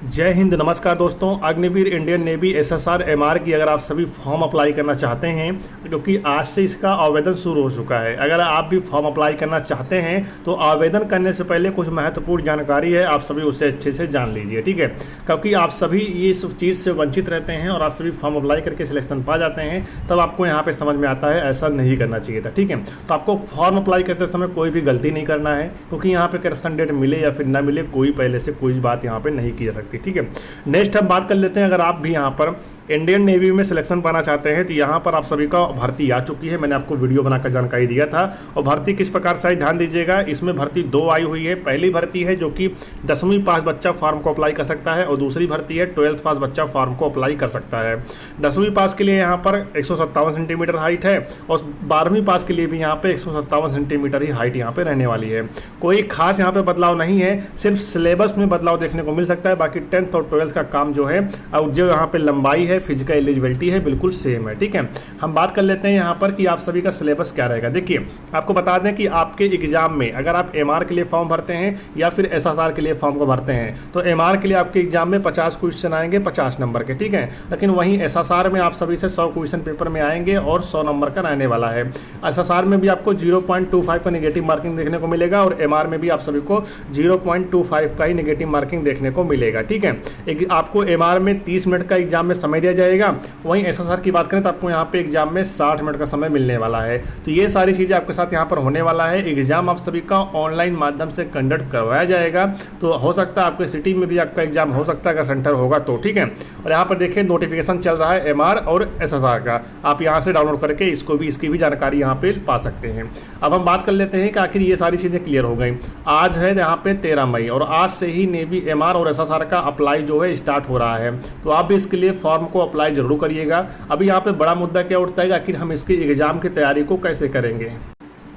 जय हिंद, नमस्कार दोस्तों। Agniveer Indian navy SSR MR की अगर आप सभी फॉर्म अप्लाई करना चाहते हैं, क्योंकि आज से इसका आवेदन शुरू हो चुका है। अगर आप भी फॉर्म अप्लाई करना चाहते हैं तो आवेदन करने से पहले कुछ महत्वपूर्ण जानकारी है, आप सभी उसे अच्छे से जान लीजिए, ठीक है। क्योंकि आप सभी ये सब चीज़ से वंचित रहते हैं और आप सभी फॉर्म अप्लाई करके सिलेक्शन पा जाते हैं, तब आपको यहाँ पर समझ में आता है ऐसा नहीं करना चाहिए था, ठीक है। तो आपको फॉर्म अप्लाई करते समय कोई भी गलती नहीं करना है, क्योंकि यहाँ पे करेक्शन डेट मिले या फिर ना मिले, कोई पहले से कोई बात यहाँ पे नहीं की जा सकती, ठीक है। नेक्स्ट हम बात कर लेते हैं, अगर आप भी यहाँ पर इंडियन नेवी में सिलेक्शन पाना चाहते हैं तो यहाँ पर आप सभी का भर्ती आ चुकी है। मैंने आपको वीडियो बनाकर जानकारी दिया था। और भर्ती किस प्रकार से, ध्यान दीजिएगा, इसमें भर्ती दो आई हुई है। पहली भर्ती है जो कि 10वीं पास बच्चा फॉर्म को अप्लाई कर सकता है, और दूसरी भर्ती है 12th पास बच्चा फॉर्म को अप्लाई कर सकता है। 10वीं पास के लिए यहाँ पर 157 सेंटीमीटर हाइट है, और 12वीं पास के लिए भी यहाँ पे 157 सेंटीमीटर ही हाइट यहाँ पे रहने वाली है। कोई खास यहाँ पे बदलाव नहीं है, सिर्फ सिलेबस में बदलाव देखने को मिल सकता है। बाकी 10th और 12th का काम जो है, और जो यहाँ पे लंबाई है, फिजिकल एलिजिबिलिटी है, बिल्कुल सेम है, ठीक है। हम बात कर लेते हैं यहाँ पर कि आप सभी का सिलेबस क्या रहेगा। देखिए, आपको बता दें कि आपके एग्जाम में अगर आप एमआर के लिए फॉर्म भरते हैं या फिर एसएसआर के लिए फॉर्म को भरते हैं, तो एमआर के लिए आपके एग्जाम में 50 क्वेश्चन आएंगे 50 नंबर के, ठीक है। लेकिन वहीं एसएसआर में आप सभी से 100 क्वेश्चन पेपर में आएंगे और 100 नंबर का रहने वाला है। एसएसआर में भी आपको 0.25 का नेगेटिव मार्किंग देखने को मिलेगा, और एमआर में भी आप सभी को 0.25 का ही नेगेटिव मार्किंग देखने को मिलेगा, ठीक है। आपको एमआर में 30 मिनट का एग्जाम में समय दिया जाएगा, वहीं एसएसआर की बात करें तो आपको यहाँ पे एग्जाम में 60 मिनट का समय मिलने वाला है। तो ये सारी चीज़ें आपके साथ यहाँ पर होने वाला है। एग्जाम आप सभी का ऑनलाइन माध्यम से कंडक्ट करवाया जाएगा, तो हो सकता है आपके सिटी में भी आपका एग्जाम हो सकता है, अगर सेंटर होगा तो, ठीक है। और यहाँ पर देखिए नोटिफिकेशन चल रहा है एमआर और एसएसआर का, आप यहाँ से डाउनलोड करके इसकी भी जानकारी यहाँ पे पा सकते हैं। अब हम बात कर लेते हैं कि आखिर ये सारी चीज़ें क्लियर हो गई। आज है यहाँ पे 13 मई, और आज से ही नेवी एमआर और एसएसआर का अप्लाई जो है स्टार्ट हो रहा है। तो आप भी इसके लिए फॉर्म को अप्लाई जरूर करिएगा। अभी यहाँ पे बड़ा मुद्दा क्या उठता है, आखिर हम इसके एग्जाम की तैयारी को कैसे करेंगे।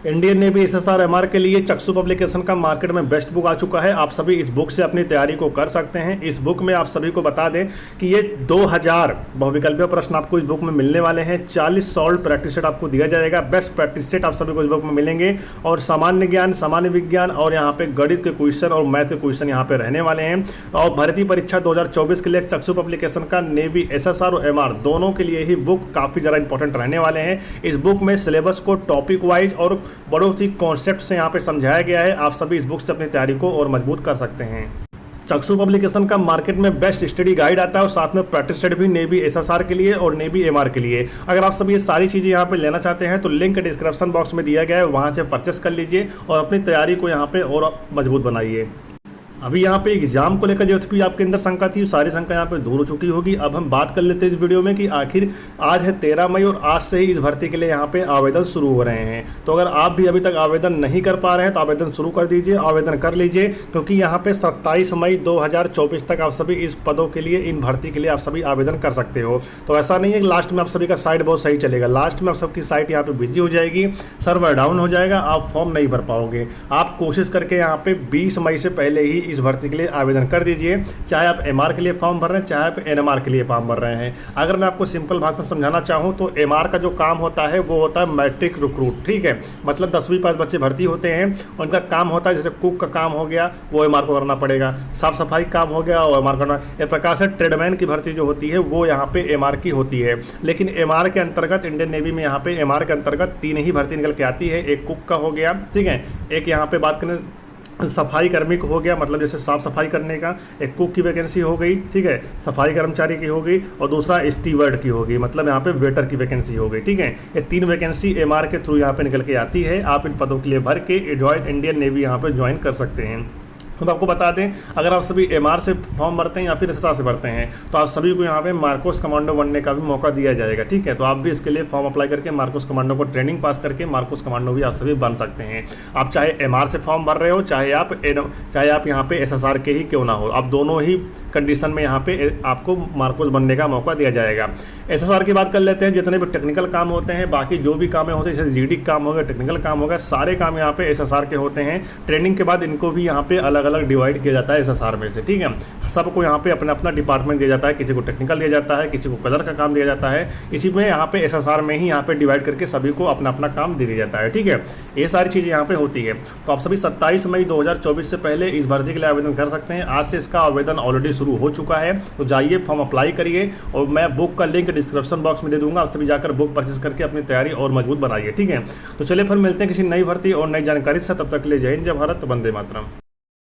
इंडियन नेवी एसएसआर एमआर के लिए चक्षु पब्लिकेशन का मार्केट में बेस्ट बुक आ चुका है। आप सभी इस बुक से अपनी तैयारी को कर सकते हैं। इस बुक में आप सभी को बता दें कि ये 2000 बहुविकल्पीय प्रश्न आपको इस बुक में मिलने वाले हैं। 40 सॉल्व प्रैक्टिस सेट आपको दिया जाएगा। बेस्ट प्रैक्टिस सेट आप सभी को इस बुक में मिलेंगे, और सामान्य ज्ञान, सामान्य विज्ञान और यहाँ पे गणित के क्वेश्चन और मैथ के क्वेश्चन यहाँ पे रहने वाले हैं। और भर्ती परीक्षा 2024 के लिए चक्षु पब्लिकेशन का नेवी एसएसआर और एमआर दोनों के लिए ही बुक काफ़ी ज़्यादा इंपॉर्टेंट रहने वाले हैं। इस बुक में सिलेबस को टॉपिक वाइज और बहुत ही कॉन्सेप्ट से यहाँ पे समझाया गया है। आप सभी इस बुक से अपनी तैयारी को और मजबूत कर सकते हैं। चक्षु पब्लिकेशन का मार्केट में बेस्ट स्टडी गाइड आता है, और साथ में प्रैक्टिस सेट भी नेवी एसएसआर के लिए और नेवी एमआर के लिए। अगर आप सभी ये सारी चीज़ें यहाँ पे लेना चाहते हैं तो लिंक डिस्क्रिप्शन बॉक्स में दिया गया है, वहाँ से परचेस कर लीजिए और अपनी तैयारी को यहाँ पे और मजबूत बनाइए। अभी यहाँ पे एग्जाम को लेकर जो भी आपके अंदर शंका थी, सारी शंका यहाँ पे दूर हो चुकी होगी। अब हम बात कर लेते हैं इस वीडियो में कि आखिर आज है 13 मई, और आज से ही इस भर्ती के लिए यहाँ पे आवेदन शुरू हो रहे हैं। तो अगर आप भी अभी तक आवेदन नहीं कर पा रहे हैं तो आवेदन शुरू कर दीजिए, आवेदन कर लीजिए, क्योंकि यहाँ पे 27 मई 2024 तक आप सभी इस पदों के लिए, इन भर्ती के लिए आप सभी आवेदन कर सकते हो। तो ऐसा नहीं है कि लास्ट में आप सभी का साइट बहुत सही चलेगा। लास्ट में आप सबकी साइट यहाँ पे बिजी हो जाएगी, सर्वर डाउन हो जाएगा, आप फॉर्म नहीं भर पाओगे। आप कोशिश करके यहाँ पे 20 मई से पहले ही इस भर्ती के लिए आवेदन कर दीजिए, चाहे आप एमआर के लिए फॉर्म भर रहे हैं, चाहे आप एनएमआर के लिए फॉर्म भर रहे हैं। अगर मैं आपको सिंपल भाषा में समझाना चाहूँ तो एमआर का जो काम होता है वो होता है मैट्रिक रिक्रूट, ठीक है। मतलब 10वीं पास बच्चे भर्ती होते हैं, उनका काम होता है, जैसे कुक का काम हो गया वो एमआर को करना पड़ेगा, साफ सफाई काम हो गया वो एमआर करना। इस प्रकार से ट्रेडमैन की भर्ती जो होती है वो यहाँ पे एमआर की होती है। लेकिन एमआर के अंतर्गत, इंडियन नेवी में यहाँ पे एमआर के अंतर्गत 3 ही भर्ती निकल के आती है। एक कुक का हो गया, ठीक है, एक यहाँ पे बात करें सफाई कर्मी को हो गया, मतलब जैसे साफ सफाई करने का, एक कुक की वैकेंसी हो गई, ठीक है, सफाई कर्मचारी की हो गई, और दूसरा स्टीवर्ड की होगी, मतलब यहाँ पे वेटर की वैकेंसी हो गई, ठीक है। ये 3 वैकेंसी एमआर के थ्रू यहाँ पे निकल के आती है। आप इन पदों के लिए भर के इंडियन नेवी यहाँ पे ज्वाइन कर सकते हैं। तो आपको बता दें, अगर आप सभी एमआर से फॉर्म भरते हैं या फिर एसएसआर से भरते हैं तो आप सभी को यहाँ पे मार्कोस कमांडो बनने का भी मौका दिया जाएगा, ठीक है। तो आप भी इसके लिए फॉर्म अप्लाई करके मार्कोस कमांडो को ट्रेनिंग पास करके मार्कोस कमांडो भी आप सभी बन सकते हैं। आप चाहे एमआर से फॉर्म भर रहे हो, चाहे आप यहाँ पे एसएसआर के ही क्यों ना हो, आप दोनों ही कंडीशन में यहाँ पे आपको मार्कोस बनने का मौका दिया जाएगा। एसएसआर की बात कर लेते हैं। जितने भी टेक्निकल काम होते हैं, बाकी जो भी काम होते हैं, जैसे जीडी काम हो गया, टेक्निकल काम हो गया, सारे काम यहाँ पे एसएसआर के होते हैं। ट्रेनिंग के बाद इनको भी यहाँ पे अलग अलग डिवाइड किया जाता है एसएसआर में से, ठीक है। सबको यहाँ पे अपना अपना डिपार्टमेंट दिया जाता है, किसी को टेक्निकल दिया जाता है, किसी को कलर का काम दिया जाता है। इसी में यहाँ पे एसएसआर में ही यहाँ पे डिवाइड करके सभी को अपना अपना काम दे दिया जाता है, ठीक है। ये सारी चीज़ें यहाँ पे होती है। तो आप सभी 27 मई 2024 से पहले इस भर्ती के लिए आवेदन कर सकते हैं। आज से इसका आवेदन ऑलरेडी शुरू हो चुका है, तो जाइए फॉर्म अप्लाई करिए, और मैं बुक का लिंक डिस्क्रिप्शन बॉक्स में दे दूंगा, आप सभी जाकर बुक परचेज करके अपनी तैयारी और मजबूत बनाइए, ठीक है। तो चलिए फिर मिलते हैं किसी नई भर्ती और नई जानकारी से, तब तक के लिए जय हिंद, जय भारत, वंदे मातरम।